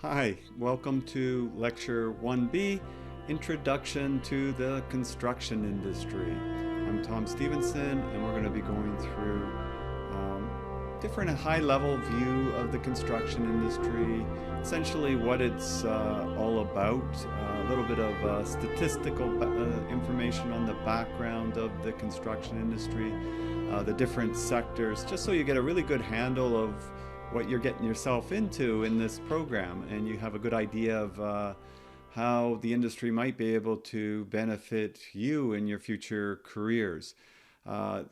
Hi, welcome to Lecture 1B, Introduction to the Construction Industry. I'm Tom Stevenson, and we're going to be going through different high-level view of the construction industry, essentially what it's all about, a little bit of statistical information on the background of the construction industry, the different sectors, just so you get a really good handle of what you're getting yourself into in this program, and you have a good idea of how the industry might be able to benefit you in your future careers.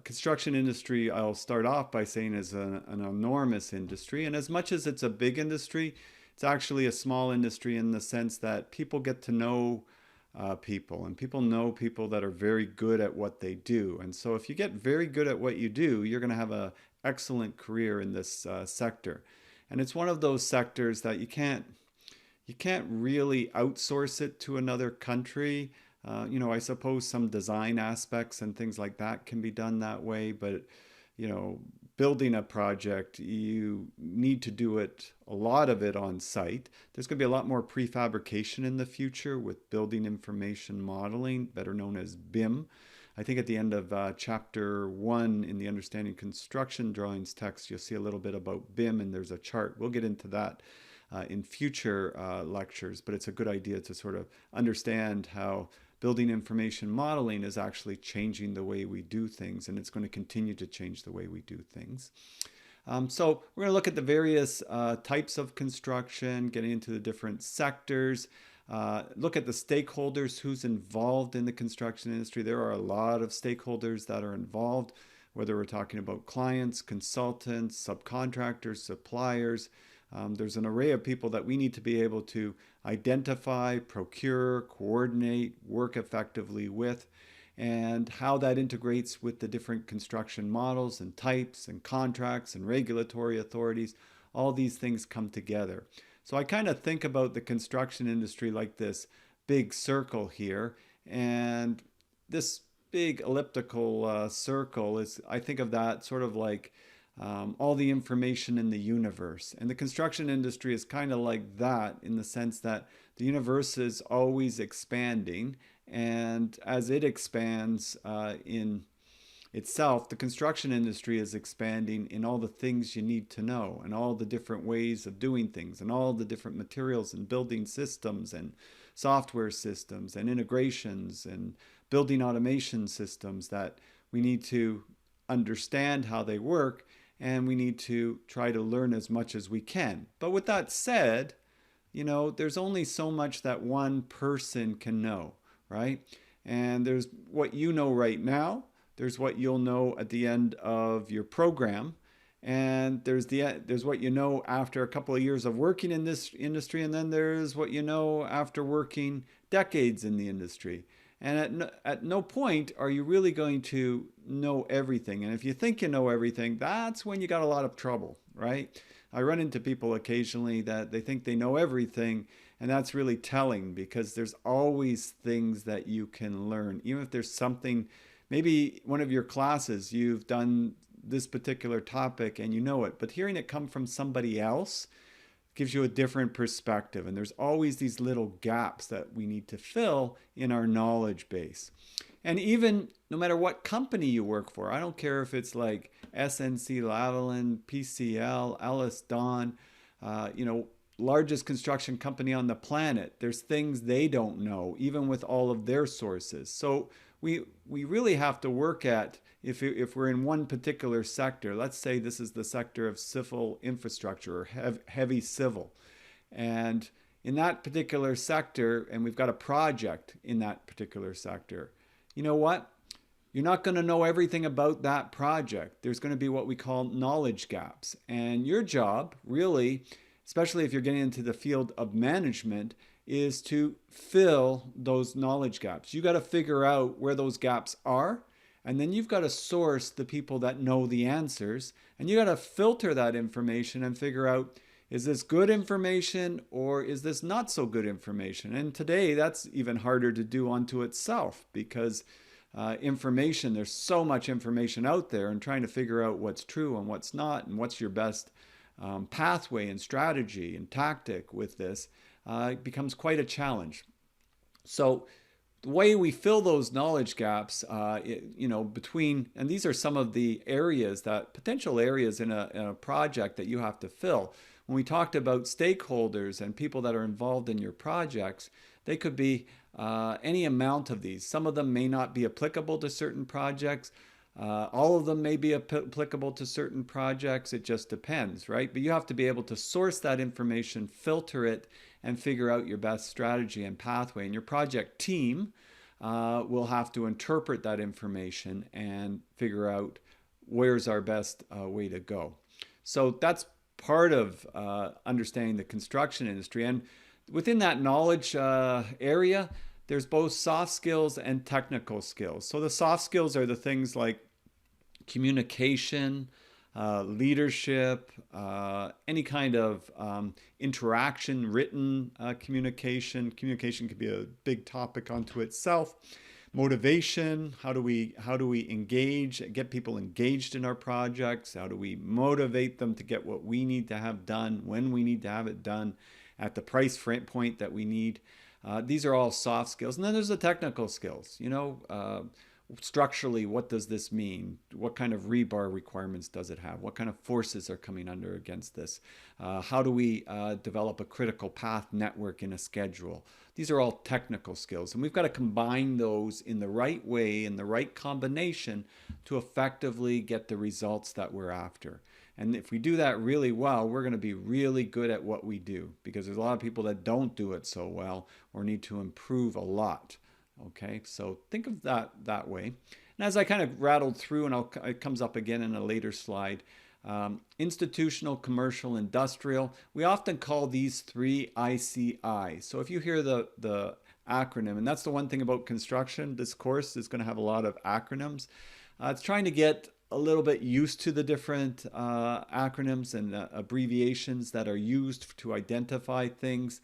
Construction industry, I'll start off by saying, is an enormous industry, and as much as it's a big industry, it's actually a small industry in the sense that people get to know people, and people know people that are very good at what they do. And so if you get very good at what you do, you're going to have an excellent career in this sector. And it's one of those sectors that you can't really outsource it to another country. I suppose some design aspects and things like that can be done that way, but building a project, you need to do a lot of it on site. There's going to be a lot more prefabrication in the future with building information modeling, better known as BIM. I think at the end of chapter 1 in the Understanding Construction Drawings text, you'll see a little bit about BIM, and there's a chart. We'll get into that in future lectures, but it's a good idea to sort of understand how building information modeling is actually changing the way we do things, and it's going to continue to change the way we do things. So we're going to look at the various types of construction, getting into the different sectors, look at the stakeholders, who's involved in the construction industry. There are a lot of stakeholders that are involved, whether we're talking about clients, consultants, subcontractors, suppliers. There's an array of people that we need to be able to identify, procure, coordinate, work effectively with, and how that integrates with the different construction models and types and contracts and regulatory authorities. All these things come together. So I kind of think about the construction industry like this big circle here, and this big elliptical circle I think of that sort of like all the information in the universe. And the construction industry is kind of like that in the sense that the universe is always expanding, and as it expands in itself, the construction industry is expanding in all the things you need to know, and all the different ways of doing things, and all the different materials and building systems and software systems and integrations and building automation systems that we need to understand how they work, and we need to try to learn as much as we can. But with that said, there's only so much that one person can know, right? And there's what you know right now, there's what you'll know at the end of your program, and there's what you know after a couple of years of working in this industry, and then there's what you know after working decades in the industry. And at no point are you really going to know everything. And if you think you know everything, that's when you got a lot of trouble, right? I run into people occasionally that they think they know everything, and that's really telling, because there's always things that you can learn. Even if there's something, maybe one of your classes, you've done this particular topic and you know it, but hearing it come from somebody else gives you a different perspective. And there's always these little gaps that we need to fill in our knowledge base. And even no matter what company you work for, I don't care if it's like SNC Lavalin, PCL, Ellis Don, largest construction company on the planet, there's things they don't know, even with all of their sources. So we really have to work at, if we're in one particular sector, let's say this is the sector of civil infrastructure or heavy civil. And in that particular sector, and we've got a project in that particular sector, you know what? You're not going to know everything about that project. There's going to be what we call knowledge gaps. And your job, really, especially if you're getting into the field of management, is to fill those knowledge gaps. You got to figure out where those gaps are, and then you've got to source the people that know the answers, and you got to filter that information and figure out, is this good information or is this not so good information? And today that's even harder to do unto itself, because there's so much information out there, and trying to figure out what's true and what's not and what's your best pathway and strategy and tactic with this, it becomes quite a challenge. So the way we fill those knowledge gaps, between, and these are some of the areas that potential areas in a project that you have to fill. When we talked about stakeholders and people that are involved in your projects, they could be any amount of these. Some of them may not be applicable to certain projects. All of them may be applicable to certain projects. It just depends, right? But you have to be able to source that information, filter it, and figure out your best strategy and pathway. And your project team will have to interpret that information and figure out where's our best way to go. So that's part of understanding the construction industry. And within that knowledge area, there's both soft skills and technical skills. So the soft skills are the things like communication, leadership, any kind of interaction, written communication. Communication could be a big topic unto itself. Motivation, how do we engage, get people engaged in our projects? How do we motivate them to get what we need to have done, when we need to have it done, at the price point that we need? These are all soft skills. And then there's the technical skills. Structurally, what does this mean? What kind of rebar requirements does it have? What kind of forces are coming under against this? How do we develop a critical path network in a schedule? These are all technical skills, and we've got to combine those in the right way, in the right combination, to effectively get the results that we're after. And if we do that really well, we're going to be really good at what we do, because there's a lot of people that don't do it so well or need to improve a lot. Okay, so think of that way. And as I kind of rattled through, and it comes up again in a later slide, institutional, commercial, industrial, we often call these three ICI. So if you hear the acronym, and that's the one thing about construction, this course is going to have a lot of acronyms. It's trying to get a little bit used to the different acronyms and abbreviations that are used to identify things.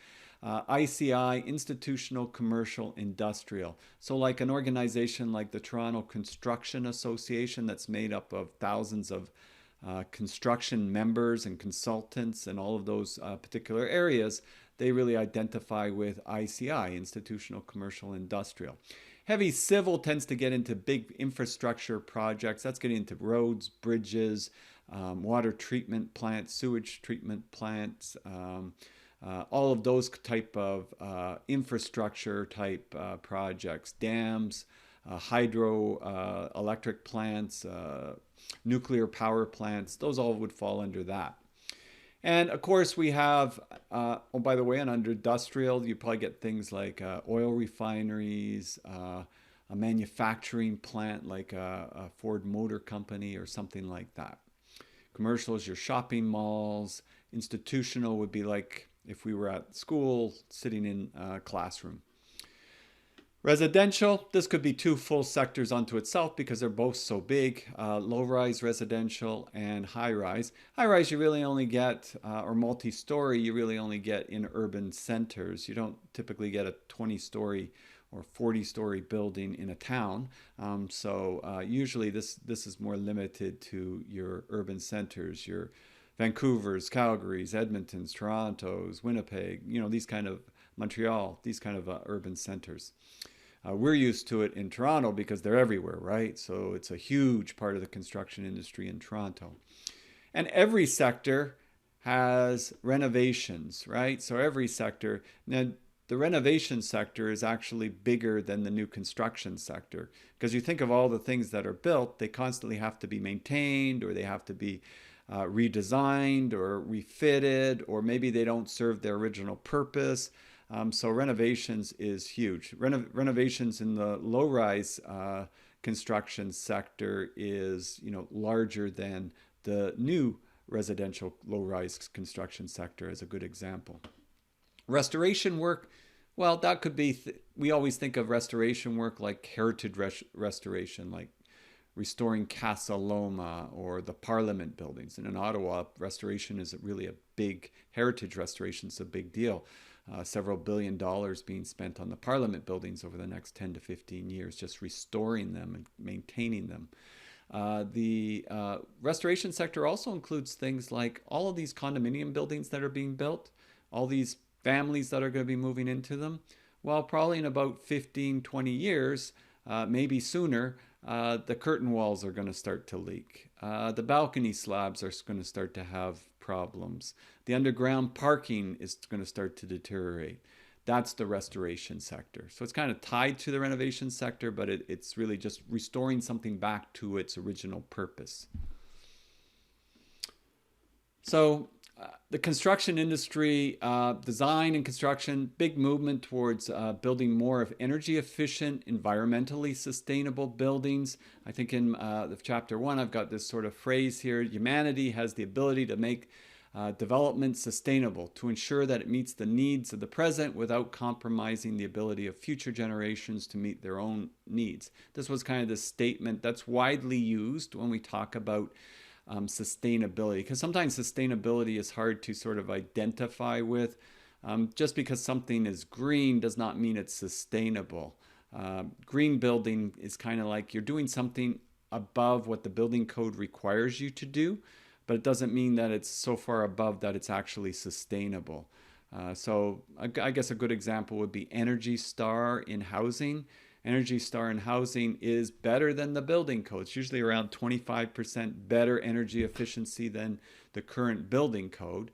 ICI, institutional, commercial, industrial. So like an organization like the Toronto Construction Association, that's made up of thousands of construction members and consultants and all of those particular areas, they really identify with ICI, institutional, commercial, industrial. Heavy civil tends to get into big infrastructure projects. That's getting into roads, bridges, water treatment plants, sewage treatment plants, all of those type of infrastructure type projects, dams, hydro electric plants, nuclear power plants, those all would fall under that. And of course we have, oh, by the way, and under industrial, you probably get things like oil refineries, a manufacturing plant like a Ford Motor Company or something like that. Commercial is your shopping malls. Institutional would be like if we were at school sitting in a classroom. Residential, this could be two full sectors unto itself because they're both so big, low-rise residential and high-rise. High-rise you really only get, or multi-story, you really only get in urban centers. You don't typically get a 20-story or 40-story building in a town. Usually this is more limited to your urban centers, your Vancouver's, Calgary's, Edmonton's, Toronto's, Winnipeg, these kind of Montreal, these kind of urban centers. We're used to it in Toronto because they're everywhere, right? So it's a huge part of the construction industry in Toronto. And every sector has renovations, right? So every sector, now the renovation sector is actually bigger than the new construction sector, because you think of all the things that are built, they constantly have to be maintained, or they have to be redesigned or refitted, or maybe they don't serve their original purpose. So renovations is huge. Renovations in the low-rise construction sector is larger than the new residential low-rise construction sector, as a good example. Restoration work, well, that could be, we always think of restoration work like heritage restoration, like restoring Casa Loma or the Parliament buildings. And in Ottawa, restoration is really a big, heritage restoration is a big deal. Several $1 billion being spent on the Parliament buildings over the next 10 to 15 years, just restoring them and maintaining them. The restoration sector also includes things like all of these condominium buildings that are being built, all these families that are going to be moving into them. Well, probably in about 15, 20 years, maybe sooner, the curtain walls are going to start to leak. The balcony slabs are going to start to have problems. The underground parking is going to start to deteriorate. That's the restoration sector. So it's kind of tied to the renovation sector, but it's really just restoring something back to its original purpose. So the construction industry, design and construction, big movement towards building more of energy efficient, environmentally sustainable buildings. I think in the chapter 1, I've got this sort of phrase here: humanity has the ability to make development sustainable, to ensure that it meets the needs of the present without compromising the ability of future generations to meet their own needs. This was kind of the statement that's widely used when we talk about sustainability, because sometimes sustainability is hard to sort of identify with. Just because something is green does not mean it's sustainable. Green building is kind of like you're doing something above what the building code requires you to do, but it doesn't mean that it's so far above that it's actually sustainable. So I guess a good example would be Energy Star in housing. Energy Star in housing is better than the building code. It's usually around 25% better energy efficiency than the current building code.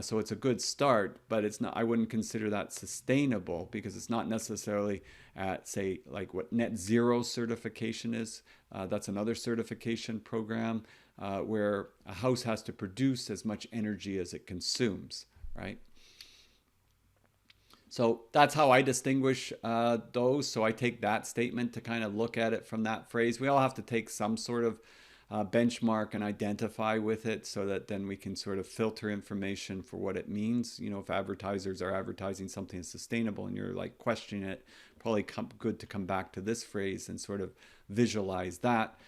So it's a good start, but it's not. I wouldn't consider that sustainable because it's not necessarily at, say, like what net zero certification is. That's another certification program where a house has to produce as much energy as it consumes, right? So that's how I distinguish those. So I take that statement to kind of look at it from that phrase. We all have to take some sort of benchmark and identify with it so that then we can sort of filter information for what it means. You know, if advertisers are advertising something as sustainable and you're like questioning it, probably good to come back to this phrase and sort of visualize that.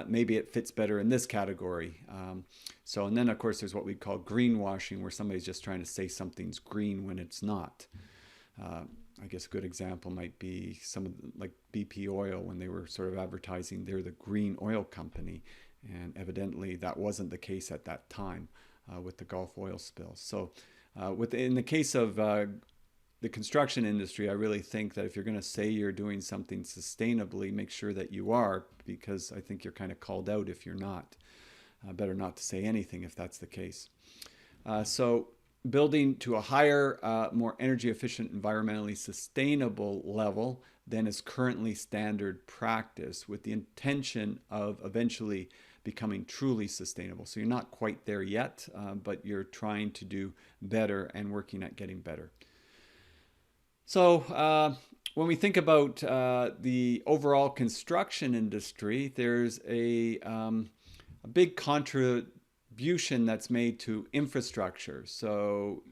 Maybe it fits better in this category. And then of course there's what we call greenwashing, where somebody's just trying to say something's green when it's not. I guess a good example might be some of like BP Oil, when they were sort of advertising they're the green oil company, and evidently that wasn't the case at that time with the Gulf oil spill. So in the case of the construction industry, I really think that if you're going to say you're doing something sustainably, make sure that you are, because I think you're kind of called out if you're not. Better not to say anything if that's the case. So building to a higher, more energy efficient, environmentally sustainable level than is currently standard practice, with the intention of eventually becoming truly sustainable. So you're not quite there yet, but you're trying to do better and working at getting better. So when we think about the overall construction industry, there's a big contribution that's made to infrastructure. So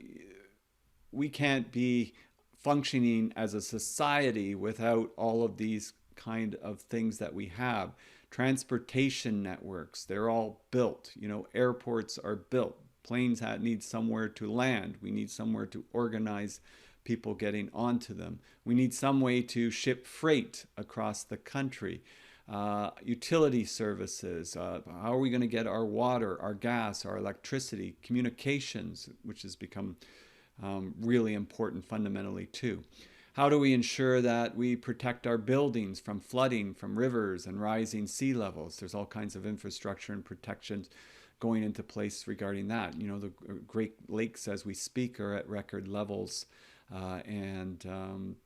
we can't be functioning as a society without all of these kind of things that we have. Transportation networks, they're all built. You know, airports are built. Planes need somewhere to land. We need somewhere to organize people getting onto them. We need some way to ship freight across the country. Utility services, how are we going to get our water, our gas, our electricity, communications, which has become really important fundamentally too. How do we ensure that we protect our buildings from flooding, from rivers and rising sea levels? There's all kinds of infrastructure and protections going into place regarding that. You know, the Great Lakes as we speak are at record levels.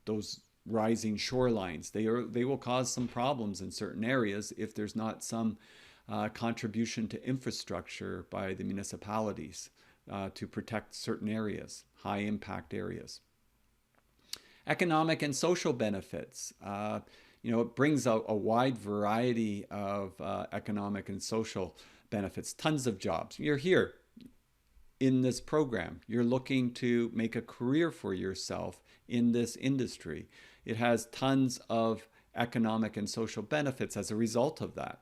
Those rising shorelines, they will cause some problems in certain areas if there's not some contribution to infrastructure by the municipalities to protect certain areas, high impact areas. Economic and social benefits. You know, it brings out a wide variety of economic and social benefits, tons of jobs. You're here in this program. You're looking to make a career for yourself in this industry. It has tons of economic and social benefits as a result of that.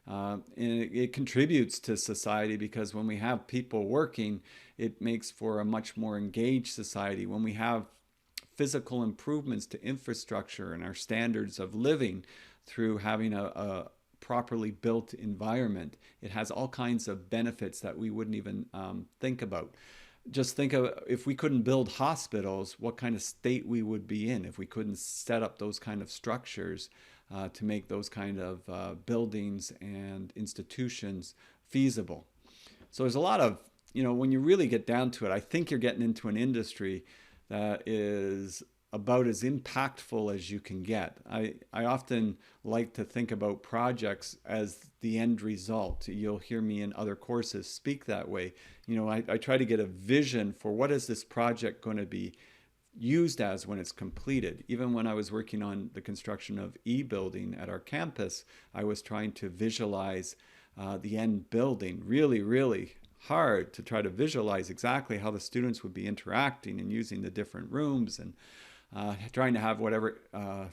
And it contributes to society, because when we have people working, it makes for a much more engaged society. When we have physical improvements to infrastructure and our standards of living through having a properly built environment, it has all kinds of benefits that we wouldn't even think about. Just think of if we couldn't build hospitals, what kind of state we would be in if we couldn't set up those kind of structures to make those kind of buildings and institutions feasible. So there's a lot of, when you really get down to it, I think you're getting into an industry that is about as impactful as you can get. I often like to think about projects as the end result. You'll hear me in other courses speak that way. I try to get a vision for what is this project going to be used as when it's completed. Even when I was working on the construction of e-building at our campus, I was trying to visualize the end building. Really, really hard to try to visualize exactly how the students would be interacting and using the different rooms, and trying to have whatever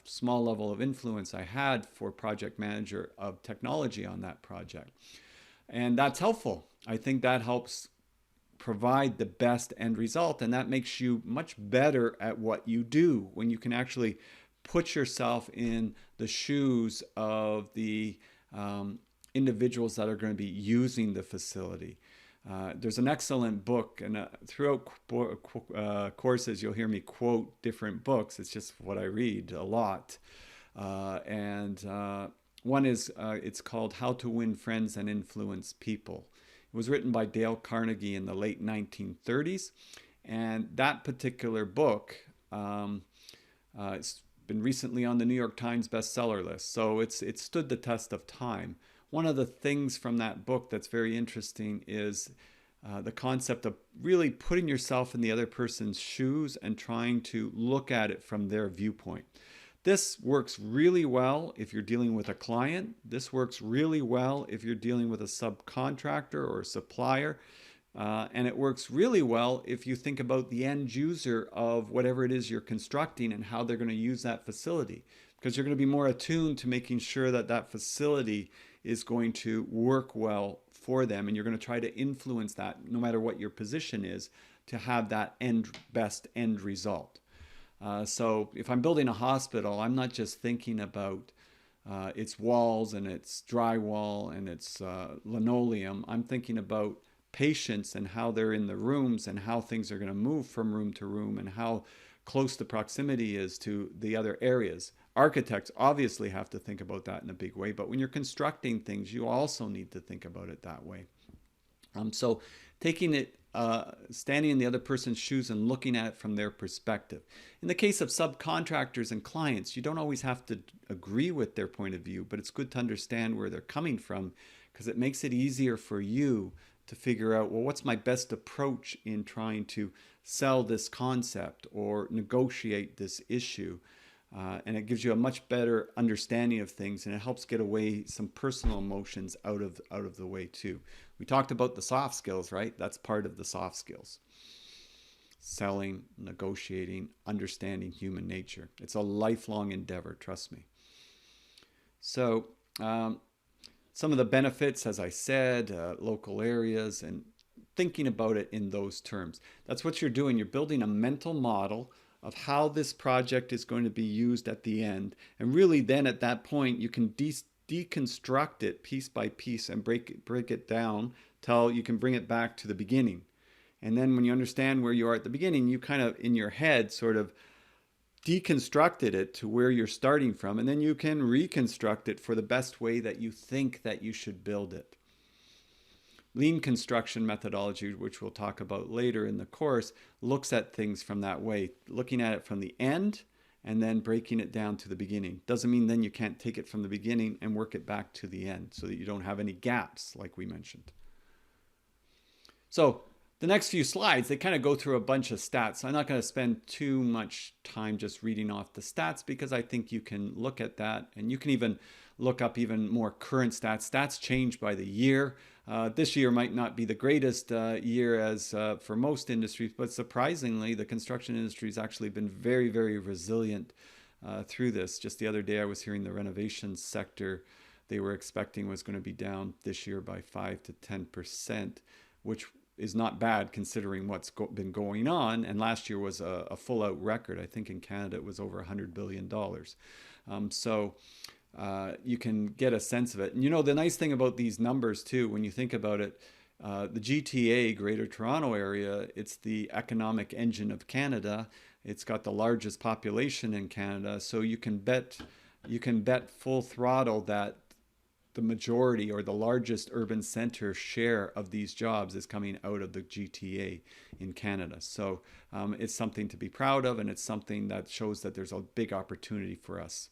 small level of influence I had for project manager of technology on that project. And that's helpful. I think that helps provide the best end result, and that makes you much better at what you do when you can actually put yourself in the shoes of the individuals that are going to be using the facility. There's an excellent book, and throughout courses you'll hear me quote different books. It's just what I read a lot. And one is, it's called How to Win Friends and Influence People. It was written by Dale Carnegie in the late 1930s. And that particular book, it's been recently on the New York Times bestseller list. So it's stood the test of time. One of the things from that book that's very interesting is the concept of really putting yourself in the other person's shoes and trying to look at it from their viewpoint. This works really well if you're dealing with a client. This works really well if you're dealing with a subcontractor or a supplier. And it works really well if you think about the end user of whatever it is you're constructing and how they're going to use that facility. Because you're going to be more attuned to making sure that that facility is going to work well for them. And you're going to try to influence that, no matter what your position is, to have that best end result. So if I'm building a hospital, I'm not just thinking about its walls and its drywall and its linoleum. I'm thinking about patients and how they're in the rooms and how things are going to move from room to room and how close the proximity is to the other areas. Architects obviously have to think about that in a big way, but when you're constructing things, you also need to think about it that way. So taking it, standing in the other person's shoes and looking at it from their perspective. In the case of subcontractors and clients, you don't always have to agree with their point of view, but it's good to understand where they're coming from, because it makes it easier for you to figure out, well, what's my best approach in trying to sell this concept or negotiate this issue. And it gives you a much better understanding of things, and it helps get away some personal emotions out of the way too. We talked about the soft skills, right? That's part of the soft skills. Selling, negotiating, understanding human nature. It's a lifelong endeavor, trust me. So some of the benefits, as I said, local areas, and thinking about it in those terms. That's what you're doing. You're building a mental model of how this project is going to be used at the end. And really then at that point, you can deconstruct it piece by piece and break it down till you can bring it back to the beginning. And then when you understand where you are at the beginning, you kind of in your head sort of deconstructed it to where you're starting from, and then you can reconstruct it for the best way that you think that you should build it. Lean construction methodology, which we'll talk about later in the course, looks at things from that way, looking at it from the end and then breaking it down to the beginning. Doesn't mean then you can't take it from the beginning and work it back to the end so that you don't have any gaps like we mentioned. So the next few slides, they kind of go through a bunch of stats. I'm not going to spend too much time just reading off the stats because I think you can look at that, and you can even look up even more current stats. Stats change by the year. This year might not be the greatest year as for most industries, but surprisingly, the construction industry has actually been very, very resilient through this. Just the other day, I was hearing the renovation sector, they were expecting was going to be down this year by 5 to 10%, which is not bad considering what's been going on. And last year was a full-out record. I think in Canada it was over $100 billion. So you can get a sense of it. And you know, the nice thing about these numbers too, when you think about it, the GTA, Greater Toronto Area, it's the economic engine of Canada. It's got the largest population in Canada, so you can bet full throttle that the majority or the largest urban center share of these jobs is coming out of the GTA in Canada. So it's something to be proud of, and it's something that shows that there's a big opportunity for us.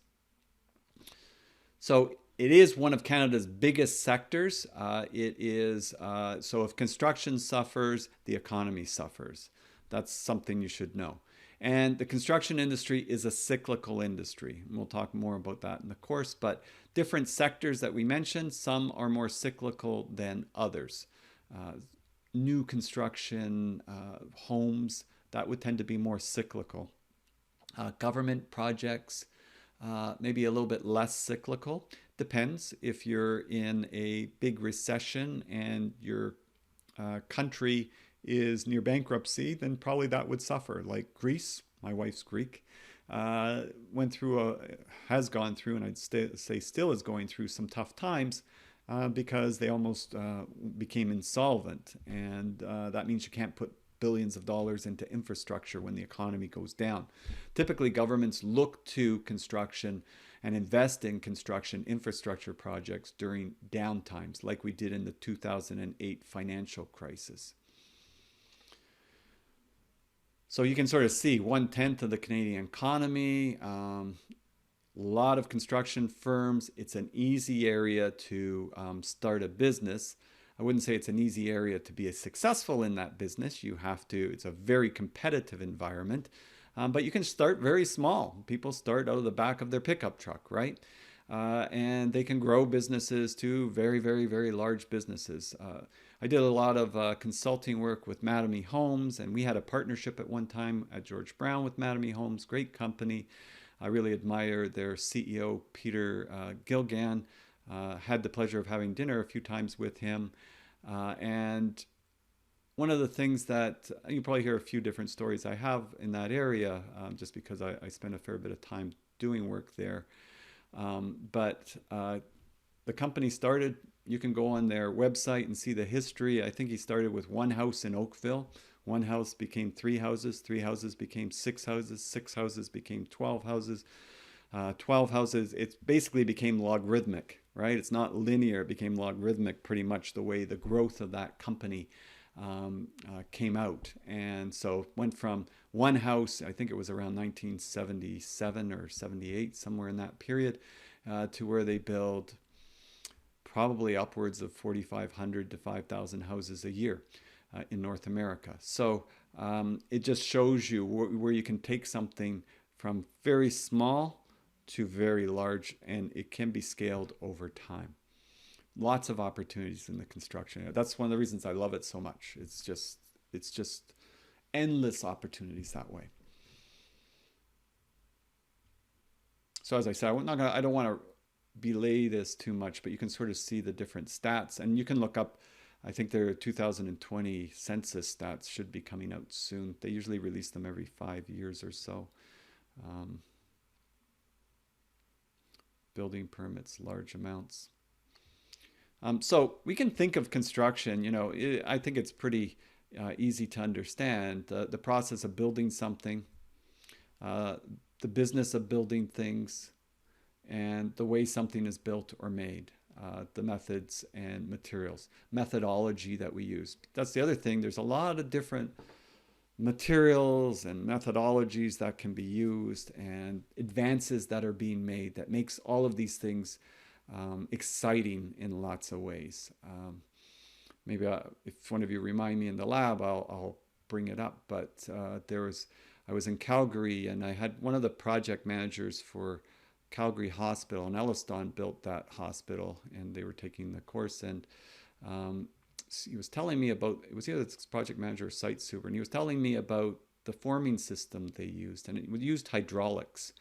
So it is one of Canada's biggest sectors. So if construction suffers, the economy suffers. That's something you should know. And the construction industry is a cyclical industry. And we'll talk more about that in the course, but different sectors that we mentioned, some are more cyclical than others. Uh, New construction, homes, that would tend to be more cyclical. Government projects, maybe a little bit less cyclical. Depends if you're in a big recession and your country is near bankruptcy, then probably that would suffer. Like Greece, my wife's Greek, went through has gone through, and say still is going through some tough times because they almost became insolvent, and that means you can't put billions of dollars into infrastructure when the economy goes down. Typically, governments look to construction and invest in construction infrastructure projects during downtimes, like we did in the 2008 financial crisis. So you can sort of see 1/10 of the Canadian economy, a lot of construction firms. It's an easy area to start a business. I wouldn't say it's an easy area to be successful in that business. It's a very competitive environment, but you can start very small. People start out of the back of their pickup truck, right? And they can grow businesses to very, very, very large businesses. I did a lot of consulting work with Mattamy Homes, and we had a partnership at one time at George Brown with Mattamy Homes, great company. I really admire their CEO, Peter Gilgan. Had the pleasure of having dinner a few times with him. And one of the things that you probably hear a few different stories I have in that area, just because I spent a fair bit of time doing work there. But the company started, you can go on their website and see the history. I think he started with one house in Oakville. One house became three houses became six houses became 12 houses. 12 houses, it basically became logarithmic, right? It's not linear, it became logarithmic pretty much the way the growth of that company came out. And so went from one house, I think it was around 1977 or 78, somewhere in that period, to where they build probably upwards of 4,500 to 5,000 houses a year in North America. So it just shows you where you can take something from very small to very large, and it can be scaled over time. Lots of opportunities in the construction area. That's one of the reasons I love it so much. It's just endless opportunities that way. So as I said, I don't want to belay this too much, but you can sort of see the different stats, and you can look up. I think their 2020 census stats should be coming out soon. They usually release them every 5 years or so. Building permits, large amounts. So we can think of construction, I think it's pretty easy to understand. The process of building something, the business of building things, and the way something is built or made. The methods and materials, methodology that we use. That's the other thing. There's a lot of different materials and methodologies that can be used, and advances that are being made that makes all of these things exciting in lots of ways. Maybe if one of you remind me in the lab, I'll bring it up. But I was in Calgary, and I had one of the project managers for Calgary Hospital, and Elliston built that hospital, and they were taking the course, and he was telling me about, it was either this project manager or site super, and he was telling me about the forming system they used, and it used hydraulics.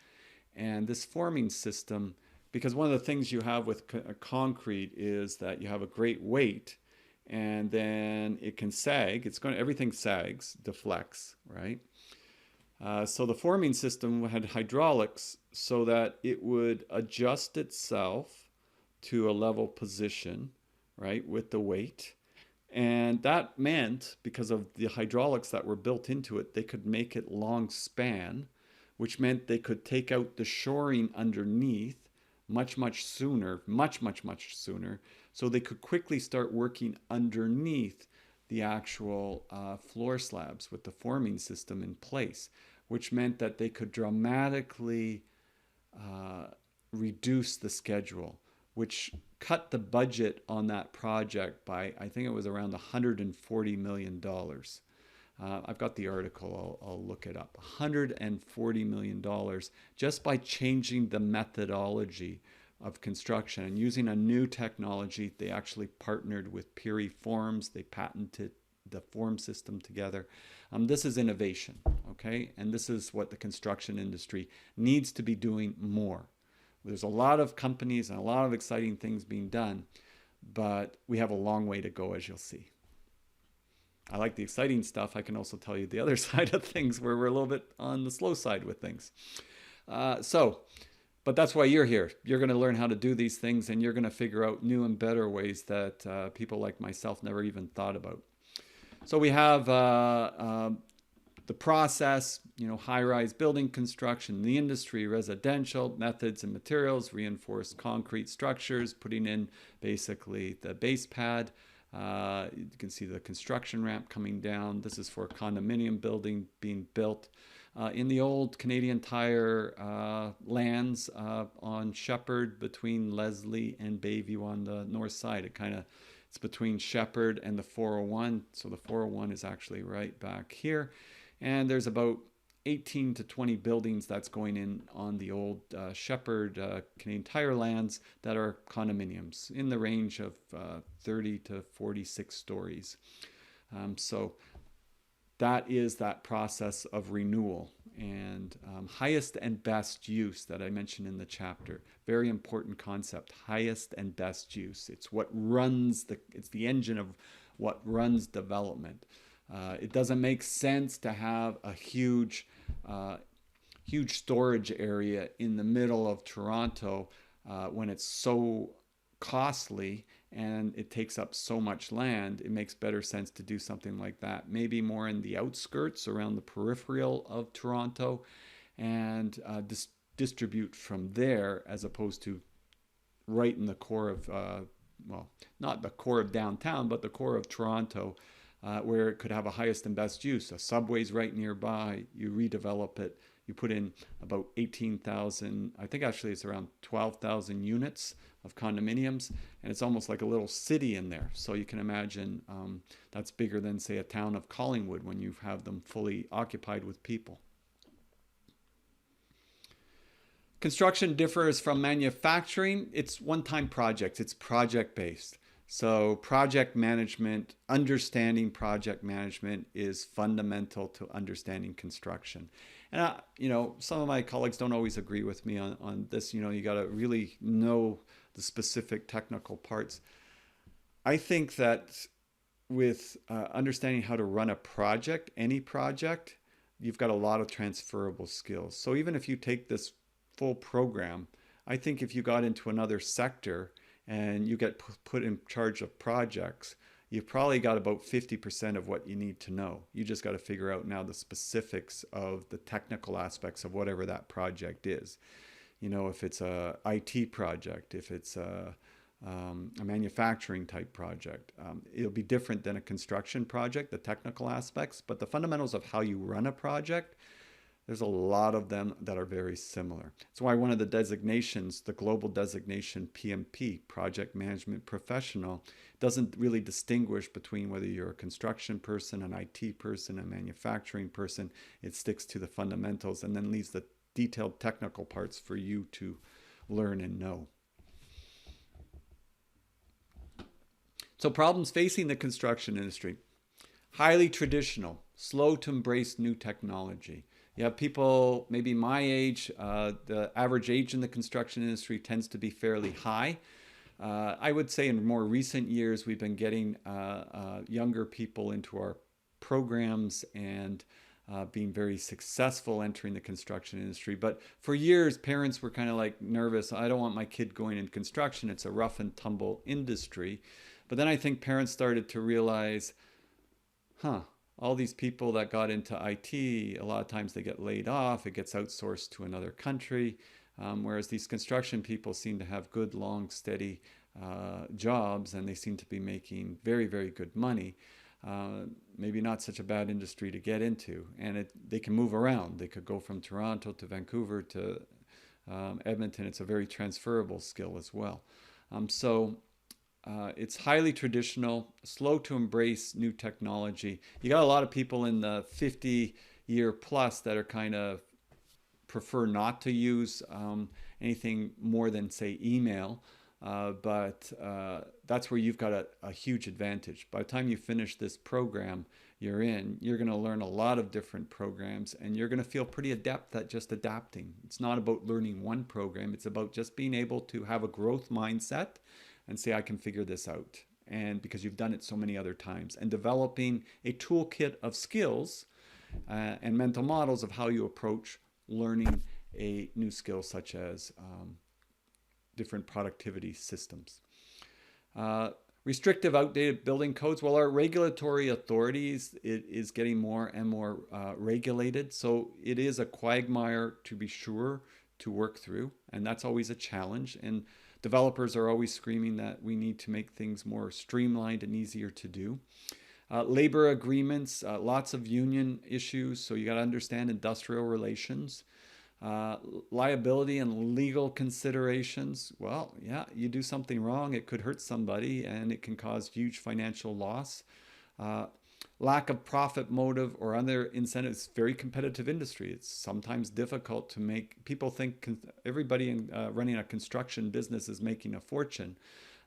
And this forming system, because one of the things you have with concrete is that you have a great weight, and then it can sag. Everything sags, deflects, right? So the forming system had hydraulics so that it would adjust itself to a level position, right, with the weight. And that meant, because of the hydraulics that were built into it, they could make it long span, which meant they could take out the shoring underneath much sooner, much sooner. So they could quickly start working underneath the actual floor slabs with the forming system in place, which meant that they could dramatically uh, reduce the schedule, which cut the budget on that project by, I think it was around $140 million. I've got the article, I'll look it up. $140 million just by changing the methodology of construction and using a new technology. They actually partnered with Piri Forms. They patented the form system together. This is innovation, okay? And this is what the construction industry needs to be doing more. There's a lot of companies and a lot of exciting things being done, but we have a long way to go, as you'll see. I like the exciting stuff. I can also tell you the other side of things where we're a little bit on the slow side with things. But that's why you're here. You're going to learn how to do these things, and you're going to figure out new and better ways that people like myself never even thought about. So we have the process, high-rise building construction, the industry, residential, methods and materials, reinforced concrete structures, putting in basically the base pad. You can see the construction ramp coming down. This is for a condominium building being built in the old Canadian Tire lands on Shepherd between Leslie and Bayview on the north side. It's between Shepherd and the 401. So the 401 is actually right back here. And there's about 18 to 20 buildings that's going in on the old Shepherd Canadian Tire lands that are condominiums in the range of 30 to 46 stories. So that is that process of renewal and highest and best use that I mentioned in the chapter. Very important concept, highest and best use. It's it's the engine of what runs development. It doesn't make sense to have a huge storage area in the middle of Toronto when it's so costly and it takes up so much land. It makes better sense to do something like that, maybe more in the outskirts around the peripheral of Toronto, and distribute from there, as opposed to right in the core of, not the core of downtown, but the core of Toronto, where it could have a highest and best use. A subway's right nearby, you redevelop it, you put in about 18,000, I think actually it's around 12,000 units of condominiums, and it's almost like a little city in there. So you can imagine that's bigger than, say, a town of Collingwood when you have them fully occupied with people. Construction differs from manufacturing. It's one-time projects. It's project-based. So project management, understanding project management is fundamental to understanding construction. And, some of my colleagues don't always agree with me on this. You got to really know the specific technical parts. I think that with understanding how to run a project, any project, you've got a lot of transferable skills. So even if you take this full program, I think if you got into another sector and you get put in charge of projects, you've probably got about 50% of what you need to know. You just got to figure out now the specifics of the technical aspects of whatever that project is. If it's a IT project, if it's a manufacturing type project, it'll be different than a construction project, the technical aspects, but the fundamentals of how you run a project, there's a lot of them that are very similar. That's why one of the designations, the global designation PMP, Project Management Professional, doesn't really distinguish between whether you're a construction person, an IT person, a manufacturing person. It sticks to the fundamentals and then leaves the detailed technical parts for you to learn and know. So problems facing the construction industry. Highly traditional, slow to embrace new technology. You have people maybe my age, the average age in the construction industry tends to be fairly high. I would say in more recent years, we've been getting younger people into our programs and being very successful entering the construction industry. But for years, parents were kind of like nervous. I don't want my kid going in construction. It's a rough and tumble industry. But then I think parents started to realize, all these people that got into IT, a lot of times they get laid off, it gets outsourced to another country. Whereas these construction people seem to have good, long, steady jobs, and they seem to be making very, very good money. Maybe not such a bad industry to get into. And they can move around. They could go from Toronto to Vancouver to Edmonton. It's a very transferable skill as well. It's highly traditional, slow to embrace new technology. You got a lot of people in the 50-year plus that are kind of prefer not to use anything more than, say, email. But that's where you've got a huge advantage. By the time you finish this program you're going to learn a lot of different programs, and you're going to feel pretty adept at just adapting. It's not about learning one program. It's about just being able to have a growth mindset and say, I can figure this out. And because you've done it so many other times, and developing a toolkit of skills and mental models of how you approach learning a new skill, such as different productivity systems. Restrictive, outdated building codes. Well, our regulatory authorities, it is getting more and more regulated. So it is a quagmire, to be sure, to work through. And that's always a challenge. And developers are always screaming that we need to make things more streamlined and easier to do. Labor agreements, lots of union issues. So you got to understand industrial relations. Liability and legal considerations. Well, yeah, you do something wrong, it could hurt somebody, and it can cause huge financial loss. Lack of profit motive or other incentives. Very competitive industry. It's sometimes difficult to make people think everybody running a construction business is making a fortune.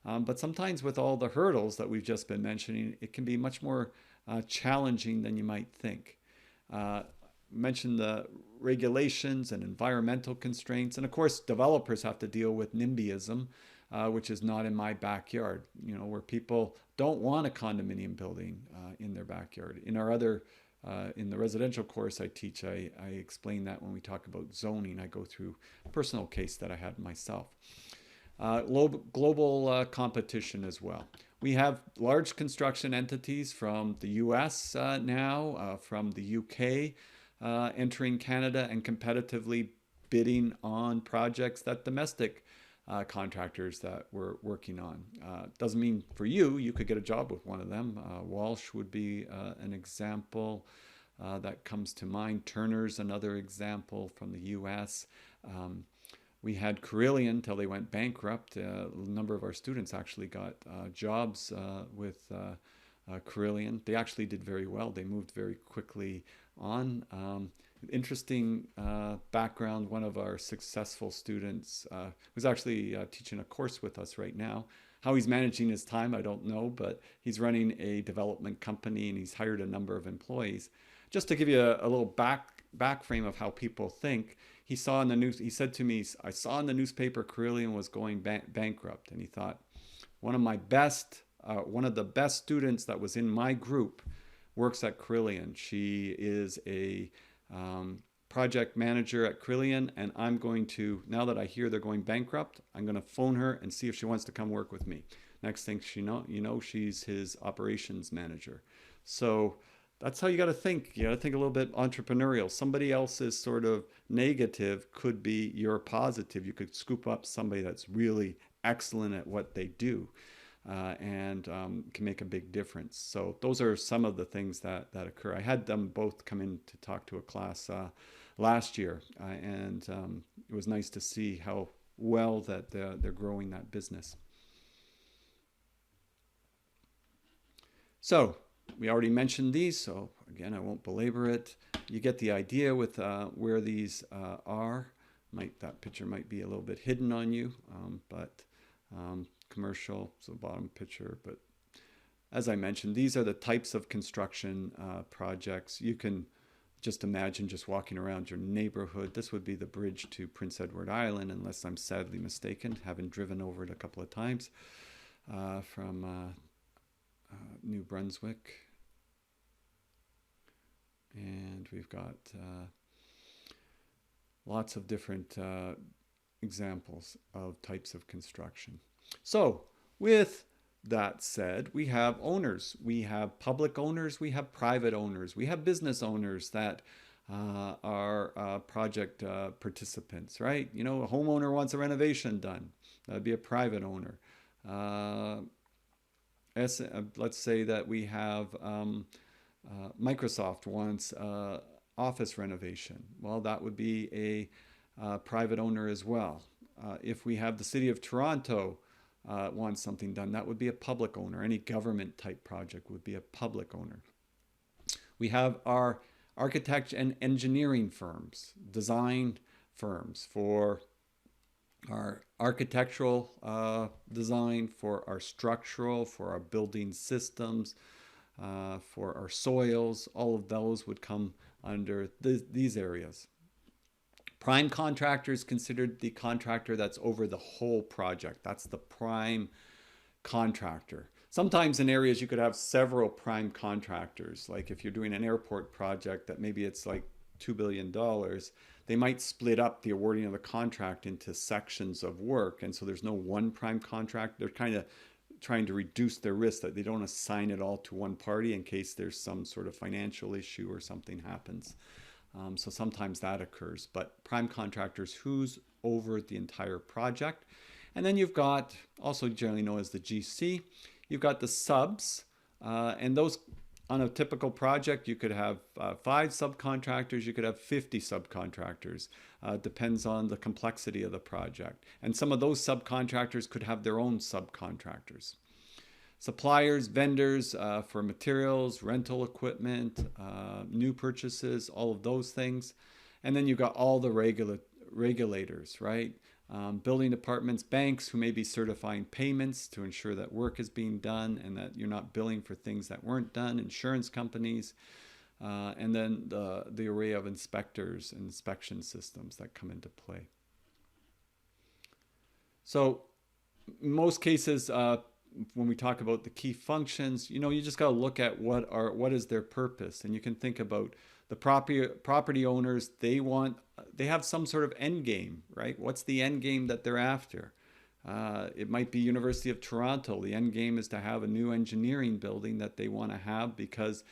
But sometimes with all the hurdles that we've just been mentioning, it can be much more challenging than you might think. Mentioned the regulations and environmental constraints, and of course developers have to deal with NIMBYism, which is not in my backyard, where people don't want a condominium building in their backyard. In our other in the residential course I teach, I explain that when we talk about zoning. I go through a personal case that I had myself. Global competition as well. We have large construction entities from the US now, from the UK, entering Canada and competitively bidding on projects that domestic contractors that we're working on. Doesn't mean for you could get a job with one of them. Walsh would be an example that comes to mind. Turner's another example from the US. We had Carillion till they went bankrupt. A number of our students actually got jobs with Carillion. They actually did very well. They moved very quickly on. Interesting background. One of our successful students who's actually teaching a course with us right now. How he's managing his time, I don't know, but he's running a development company and he's hired a number of employees. Just to give you a little back frame of how people think, he saw in the news. He said to me, "I saw in the newspaper Carillion was going bankrupt," and he thought, one of the best students that was in my group works at Carillion. She is a project manager at Carillion, and I'm going to, now that I hear they're going bankrupt, I'm going to phone her and see if she wants to come work with me. Next thing she's his operations manager. So that's how you got to think. You got to think a little bit entrepreneurial. Somebody else's sort of negative could be your positive. You could scoop up somebody that's really excellent at what they do. And can make a big difference. So those are some of the things that occur. I had them both come in to talk to a class last year, and it was nice to see how well that they're growing that business. So we already mentioned these, so again I won't belabor it. You get the idea with where these are. That picture might be a little bit hidden on you, but commercial, so bottom picture. But as I mentioned, these are the types of construction projects. You can just imagine just walking around your neighborhood. This would be the bridge to Prince Edward Island, unless I'm sadly mistaken, having driven over it a couple of times from New Brunswick. And we've got lots of different examples of types of construction. So with that said, we have owners. We have public owners, we have private owners, we have business owners that are project participants, right? You know, a homeowner wants a renovation done. That'd be a private owner. Let's say that we have Microsoft wants office renovation. Well, that would be a private owner as well. If we have the City of Toronto wants something done, that would be a public owner. Any government type project would be a public owner. We have our architect and engineering firms, design firms for our architectural design, for our structural, for our building systems, for our soils. All of those would come under these areas. Prime contractor is considered the contractor that's over the whole project. That's the prime contractor. Sometimes in areas you could have several prime contractors. Like if you're doing an airport project that maybe it's like $2 billion, they might split up the awarding of the contract into sections of work. And so there's no one prime contract. They're kind of trying to reduce their risk, that they don't assign it all to one party in case there's some sort of financial issue or something happens. So sometimes that occurs, but prime contractors, who's over the entire project. And then you've got, also generally known as the GC, you've got the subs, and those on a typical project, you could have 5 subcontractors, you could have 50 subcontractors. Depends on the complexity of the project. And some of those subcontractors could have their own subcontractors. Suppliers, vendors for materials, rental equipment, new purchases, all of those things. And then you've got all the regulators, right? Building departments, banks who may be certifying payments to ensure that work is being done and that you're not billing for things that weren't done, insurance companies, and then the array of inspectors and inspection systems that come into play. So in most cases, when we talk about the key functions, you know, you just got to look at what is their purpose, and you can think about the property owners. They have some sort of end game, right? What's the end game that they're after? It might be University of Toronto. The end game is to have a new engineering building that they want to have because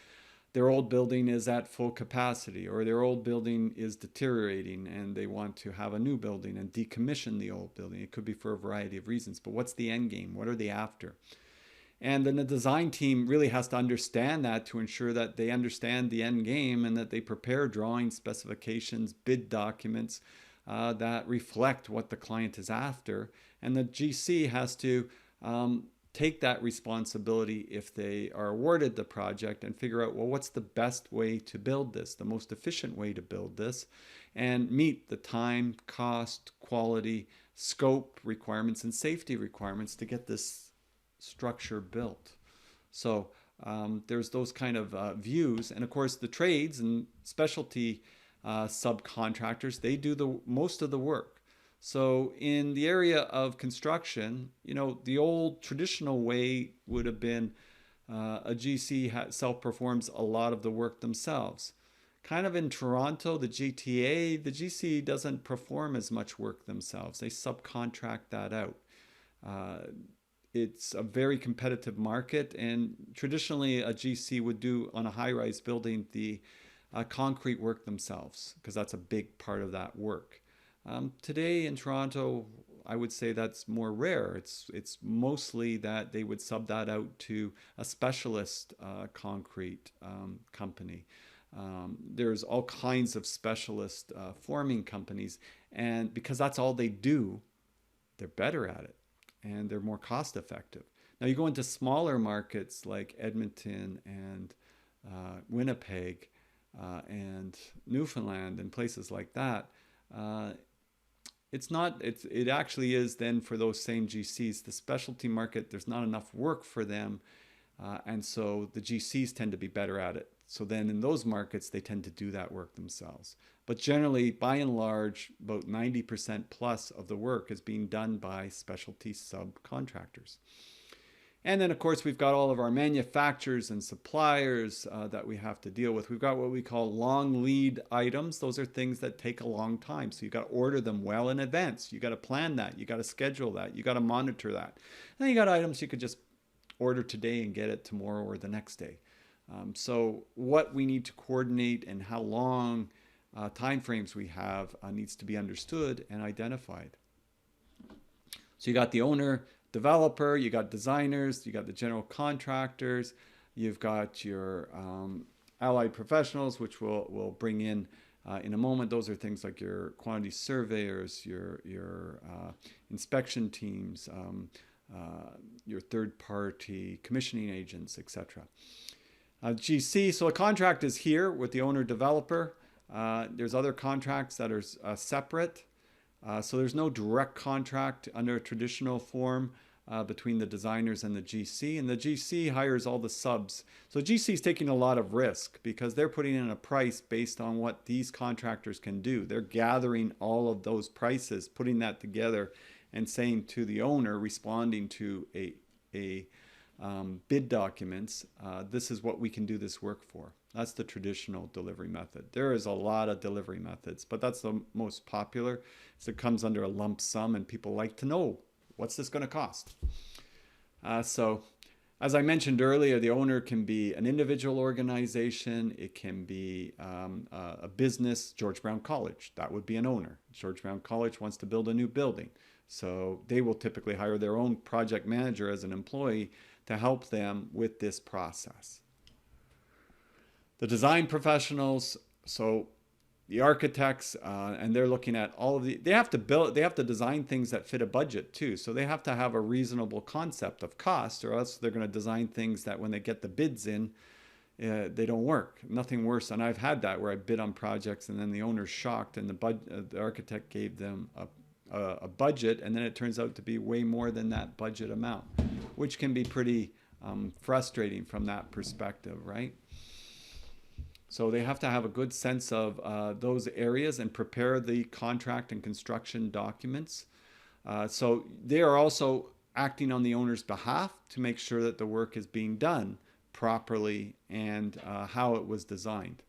their old building is at full capacity, or their old building is deteriorating and they want to have a new building and decommission the old building. It could be for a variety of reasons, but what's the end game? What are they after? And then the design team really has to understand that to ensure that they understand the end game and that they prepare drawings, specifications, bid documents that reflect what the client is after. And the GC has to take that responsibility if they are awarded the project and figure out, well, what's the best way to build this, the most efficient way to build this, and meet the time, cost, quality, scope requirements, and safety requirements to get this structure built. So there's those kind of views. And of course, the trades and specialty subcontractors, they do most of the work. So in the area of construction, you know, the old traditional way would have been a GC self-performs a lot of the work themselves. Kind of in Toronto, the GTA, the GC doesn't perform as much work themselves. They subcontract that out. It's a very competitive market, and traditionally a GC would do on a high-rise building the concrete work themselves, because that's a big part of that work. Today in Toronto, I would say that's more rare. It's mostly that they would sub that out to a specialist concrete company. There's all kinds of specialist forming companies, and because that's all they do, they're better at it and they're more cost effective. Now you go into smaller markets like Edmonton and Winnipeg and Newfoundland and places like that. It actually is then for those same GCs, the specialty market, there's not enough work for them. And so the GCs tend to be better at it. So then in those markets, they tend to do that work themselves. But generally, by and large, about 90% plus of the work is being done by specialty subcontractors. And then, of course, we've got all of our manufacturers and suppliers that we have to deal with. We've got what we call long lead items. Those are things that take a long time. So you've got to order them well in advance. You've got to plan that. You've got to schedule that. You've got to monitor that. And then you got items you could just order today and get it tomorrow or the next day. So what we need to coordinate and how long time frames we have needs to be understood and identified. So you got the owner, developer, you got designers, you got the general contractors, you've got your allied professionals, which we'll bring in a moment. Those are things like your quantity surveyors, your inspection teams, your third-party commissioning agents, etc. GC, so a contract is here with the owner-developer. There's other contracts that are separate. So there's no direct contract under a traditional form between the designers and the GC. And the GC hires all the subs. So GC is taking a lot of risk because they're putting in a price based on what these contractors can do. They're gathering all of those prices, putting that together and saying to the owner, responding to a bid documents, this is what we can do this work for. That's the traditional delivery method. There is a lot of delivery methods, but that's the most popular. So it comes under a lump sum and people like to know, what's this going to cost? So as I mentioned earlier, the owner can be an individual organization. It can be a business. George Brown College, that would be an owner. George Brown College wants to build a new building. So they will typically hire their own project manager as an employee to help them with this process. The design professionals, so the architects, and they're looking at all of they have to design things that fit a budget too. So they have to have a reasonable concept of cost, or else they're going to design things that when they get the bids in, they don't work. Nothing worse. And I've had that where I bid on projects and then the owner's shocked and the architect gave them a budget, and then it turns out to be way more than that budget amount, which can be pretty frustrating from that perspective, right? So they have to have a good sense of those areas and prepare the contract and construction documents. So they are also acting on the owner's behalf to make sure that the work is being done properly and how it was designed.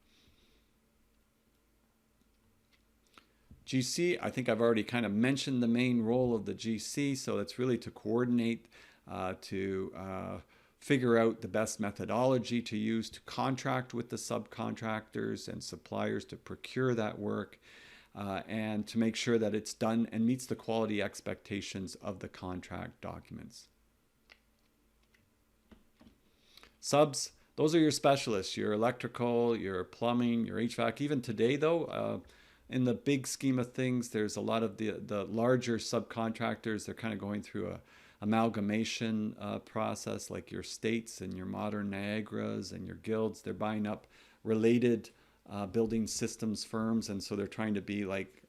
GC, I think I've already kind of mentioned the main role of the GC. So it's really to coordinate, to figure out the best methodology to use to contract with the subcontractors and suppliers to procure that work, and to make sure that it's done and meets the quality expectations of the contract documents. Subs, those are your specialists, your electrical, your plumbing, your HVAC. Even today though, in the big scheme of things, there's a lot of the larger subcontractors, they're kind of going through a amalgamation process, like your states and your modern Niagaras and your guilds. They're buying up related building systems firms, and so they're trying to be like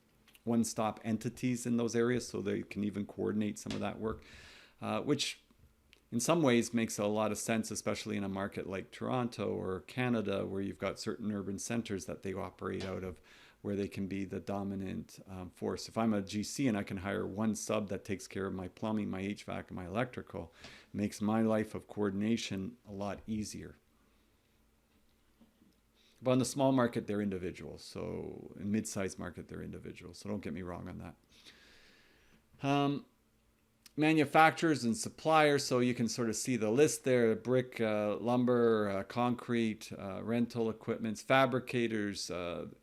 one-stop entities in those areas so they can even coordinate some of that work, which in some ways makes a lot of sense, especially in a market like Toronto or Canada, where you've got certain urban centers that they operate out of, where they can be the dominant force. If I'm a GC and I can hire one sub that takes care of my plumbing, my HVAC, and my electrical, it makes my life of coordination a lot easier. But in the small market, they're individuals. So in mid-sized market, they're individuals. So don't get me wrong on that. Manufacturers and suppliers, so you can sort of see the list there: brick, lumber, concrete, rental equipments, fabricators,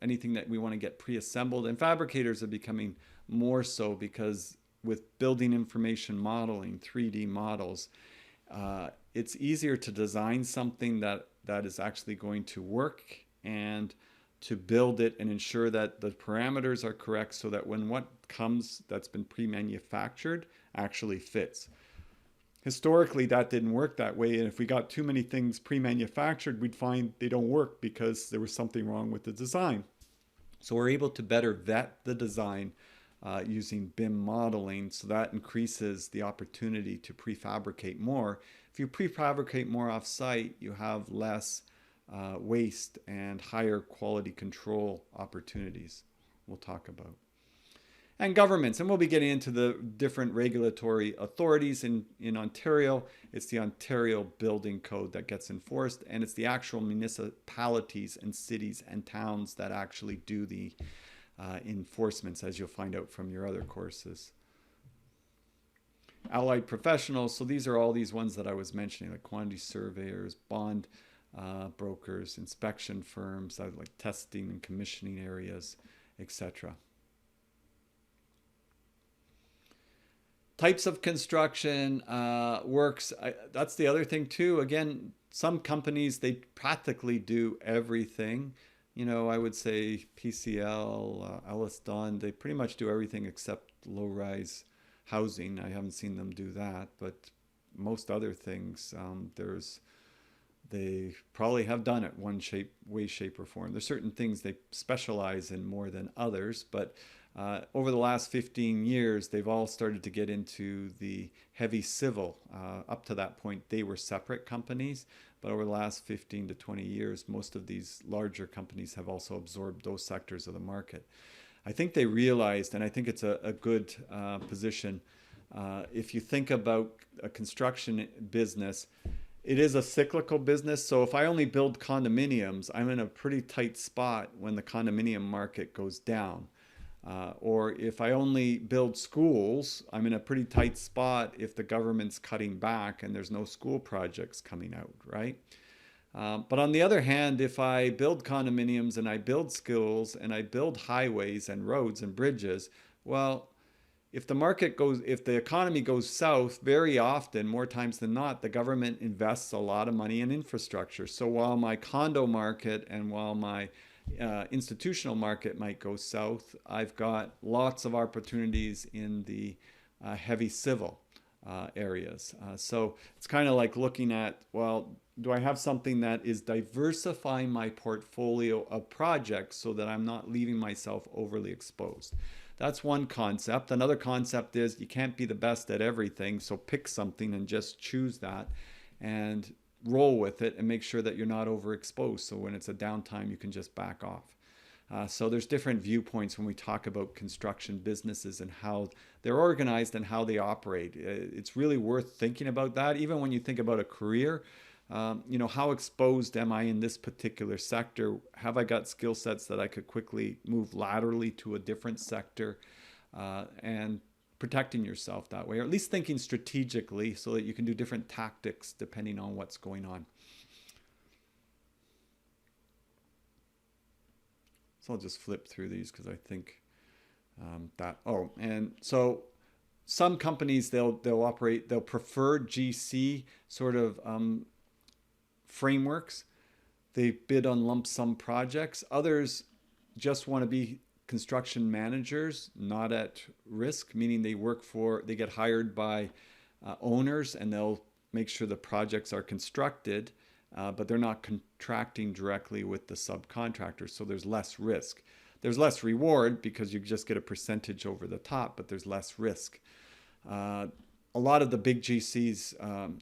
anything that we want to get pre-assembled. And fabricators are becoming more so because with building information modeling, 3D models, it's easier to design something that is actually going to work and to build it and ensure that the parameters are correct so that when what comes that's been pre-manufactured actually fits. Historically, that didn't work that way, and if we got too many things pre-manufactured, we'd find they don't work because there was something wrong with the design. So we're able to better vet the design using BIM modeling, so that increases the opportunity to prefabricate more. If you prefabricate more off-site, you have less waste and higher quality control opportunities we'll talk about. and governments. And we'll be getting into the different regulatory authorities in Ontario. It's the Ontario Building Code that gets enforced, and it's the actual municipalities and cities and towns that actually do the enforcements, as you'll find out from your other courses. Allied professionals, so these are all these ones that I was mentioning, like quantity surveyors, bond brokers, inspection firms, like testing and commissioning areas, etc. Types of construction works. That's the other thing too. Again, some companies, they practically do everything. You know, I would say PCL, Ellis Dunn, they pretty much do everything except low-rise housing. I haven't seen them do that, but most other things, they probably have done it one way, shape, or form. There's certain things they specialize in more than others, but over the last 15 years, they've all started to get into the heavy civil. Up to that point, they were separate companies, but over the last 15 to 20 years, most of these larger companies have also absorbed those sectors of the market. I think they realized, and I think it's a good position, if you think about a construction business, it is a cyclical business. So if I only build condominiums, I'm in a pretty tight spot when the condominium market goes down. Or if I only build schools, I'm in a pretty tight spot if the government's cutting back and there's no school projects coming out, right? But on the other hand, if I build condominiums and I build schools and I build highways and roads and bridges, well, if the economy goes south, very often, more times than not, the government invests a lot of money in infrastructure. So while my condo market and while my institutional market might go south, I've got lots of opportunities in the heavy civil areas. So it's kind of like looking at, well, do I have something that is diversifying my portfolio of projects so that I'm not leaving myself overly exposed? That's one concept. Another concept is you can't be the best at everything, so pick something and just choose that and roll with it and make sure that you're not overexposed. So when it's a downtime, you can just back off. So there's different viewpoints when we talk about construction businesses and how they're organized and how they operate. It's really worth thinking about that. Even when you think about a career, you know, how exposed am I in this particular sector? Have I got skill sets that I could quickly move laterally to a different sector? And protecting yourself that way, or at least thinking strategically so that you can do different tactics depending on what's going on. So I'll just flip through these because I think and so some companies, they'll prefer GC sort of frameworks. They bid on lump sum projects. Others just want to be construction managers, not at risk, meaning they get hired by owners and they'll make sure the projects are constructed, but they're not contracting directly with the subcontractors, so there's less risk. There's less reward because you just get a percentage over the top, but there's less risk. A lot of the big GCs,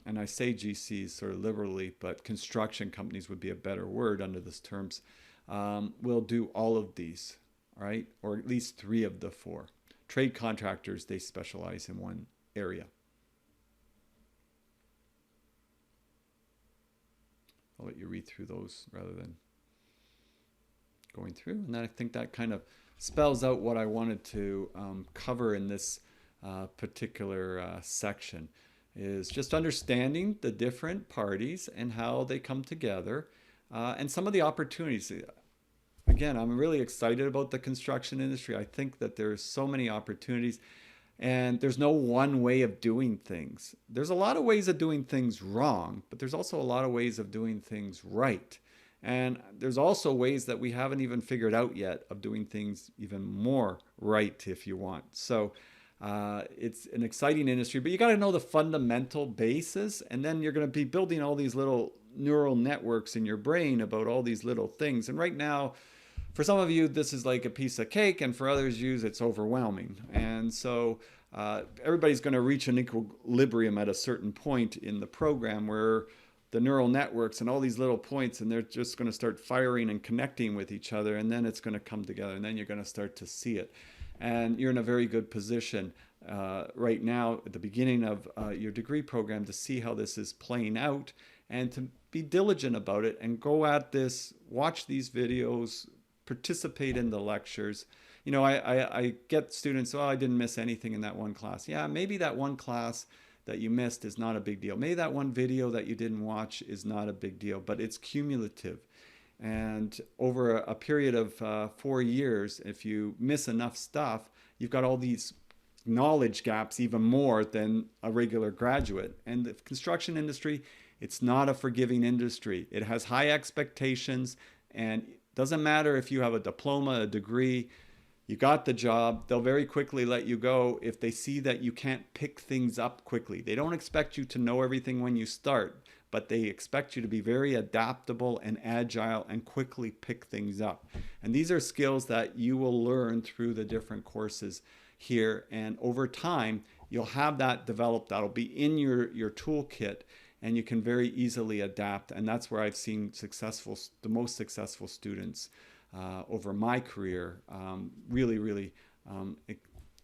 and I say GCs sort of liberally, but construction companies would be a better word under these terms, will do all of these. Right? Or at least 3 of the 4. Trade contractors, they specialize in one area. I'll let you read through those rather than going through. And then I think that kind of spells out what I wanted to cover in this particular section, is just understanding the different parties and how they come together and some of the opportunities. Again, I'm really excited about the construction industry. I think that there's so many opportunities and there's no one way of doing things. There's a lot of ways of doing things wrong, but there's also a lot of ways of doing things right. And there's also ways that we haven't even figured out yet of doing things even more right, if you want. So it's an exciting industry, but you got to know the fundamental basis, and then you're going to be building all these little neural networks in your brain about all these little things. And right now, for some of you, this is like a piece of cake, and for others, it's overwhelming. And so everybody's going to reach an equilibrium at a certain point in the program where the neural networks and all these little points, and they're just going to start firing and connecting with each other, and then it's going to come together, and then you're going to start to see it. and you're in a very good position right now at the beginning of your degree program to see how this is playing out and to be diligent about it and go at this, watch these videos, participate in the lectures. You know, I get students, oh, I didn't miss anything in that one class. Yeah, maybe that one class that you missed is not a big deal. Maybe that one video that you didn't watch is not a big deal, but it's cumulative. And over a period of 4 years, if you miss enough stuff, you've got all these knowledge gaps even more than a regular graduate. And the construction industry, it's not a forgiving industry. It has high expectations, and it doesn't matter if you have a diploma, a degree, you got the job, they'll very quickly let you go if they see that you can't pick things up quickly. They don't expect you to know everything when you start, but they expect you to be very adaptable and agile and quickly pick things up. And these are skills that you will learn through the different courses here. And over time, you'll have that developed. That'll be in your toolkit, and you can very easily adapt. And that's where I've seen the most successful students over my career really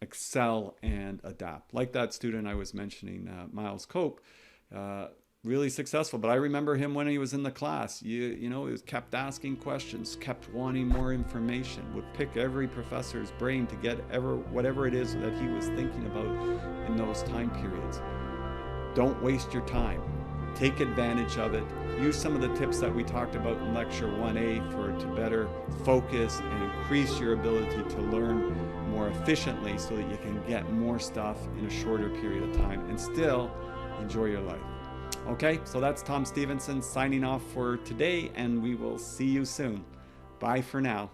excel and adapt. Like that student I was mentioning, Miles Cope, really successful. But I remember him when he was in the class. You know, he was kept asking questions, kept wanting more information, would pick every professor's brain to get whatever it is that he was thinking about in those time periods. Don't waste your time. Take advantage of it. Use some of the tips that we talked about in Lecture 1A to better focus and increase your ability to learn more efficiently so that you can get more stuff in a shorter period of time and still enjoy your life. Okay, so that's Tom Stevenson signing off for today, and we will see you soon. Bye for now.